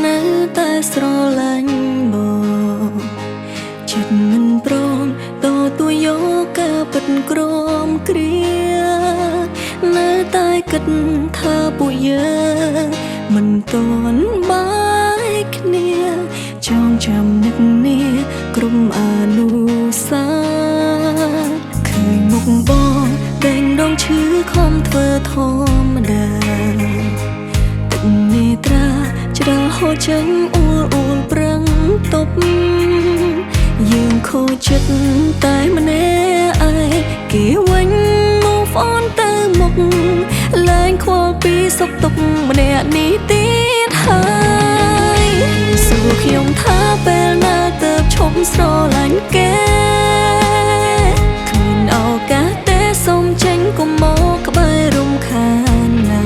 នៅតែស្រឡាញ់បងចិត្តមិនព្រមតទួយកការពិតក្រមគ្រានៅតែគិតថាពួកយើងមិនតន់បាយគ្នាចងចាំនឹកនេះក្រុមអនុសាឃើញមុខបងតែងដងឈឺខំធ្វើធម្មតាទឹកនេត្រាច្រាហូរចេញអួលប្រឹងតប់យើងខូចចិត្តតែម្នាក់ឯងគេវិញ move on ទៅមុខលែងខ្វល់ពីសុខទុក្ខម្នាក់នេះទៀតហើយសួរខ្ញុំថាពេលណាទៅឈប់ស្រឡាញ់គេគ្មានឱកាសទេសូមចេញកុំមកក្បែររំខានណា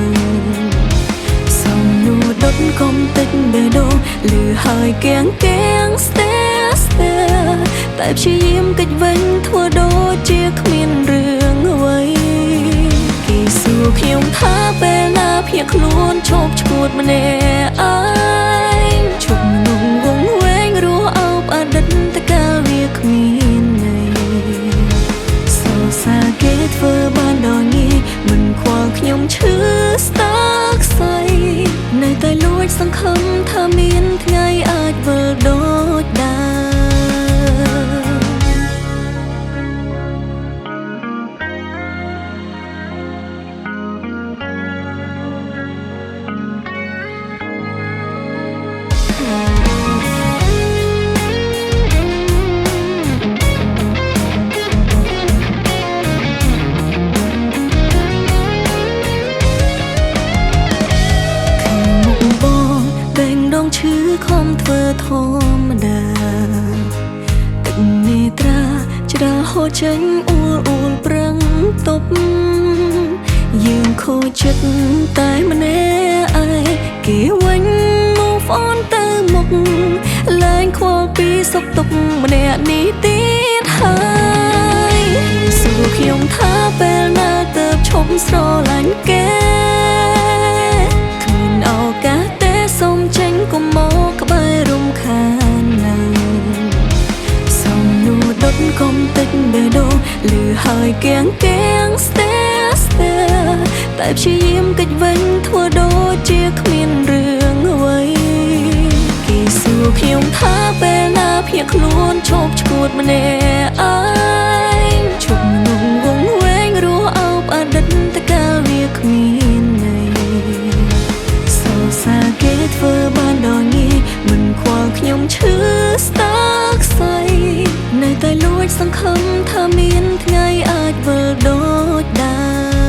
សូមនួដុតកុំតិចបេះដូងលឺហើយកៀងស្ទែតែព្យាយាមកិច្ចវិញធ្វើដូចជាគ្មានរឿងអ្វីគេសួរខ្ញុំថាពេលណាភៀសខ្លួនឈប់ឈួតម្នាក់ឯងឈប់ងងវងវែងរស់អោបអតីតតែកាលវាគ្មានន័យសរសើរគេធ្វើបានដល់ងាយមិនខ្វល់ខ្ញុំឈឺស្ទើរខ្សែនៅតែលួចសង្ឃឹមថាមានថ្ងៃអាចវិលដូចដើមឈឺខំធ្វើធម្មតាទឹកនេត្រាច្រាហូរចេញអួលប្រឹងតប់យើងខូចចិត្តតែម្នាក់ឯងគេវិញ move on ទៅមុខលែងខ្វល់ពីសុខទុក្ខម្នាក់នេះទៀតហើយសួរខ្ញុំថាពេលណាទៅឈប់ស្រឡាញ់គេគ្មានឱកាសទេសូមចេញកុំមកក្បែររំខានណាសូមនួដុតកុំតិចបេះដូងលឺហើយកៀងស្ទែតែព្យាយាមកិច្ចវិញធ្វើដូចជាគ្មានរឿងអ្វីគេសួរខ្ញុំថាពេលណាភៀសខ្លួនឈប់ឈួតម្នាក់ឯងឈប់ងងវងវែងរស់អោបអតីតតែកាលវាគ្មានន័យសរសើរគេធ្វើបានដល់ងាយមិនខ្វល់ខ្ញុំឈឺស្ទើរខ្សែនៅតែលួចសង្ឃឹមថាមានថ្ងៃអាចវិលដូចដើម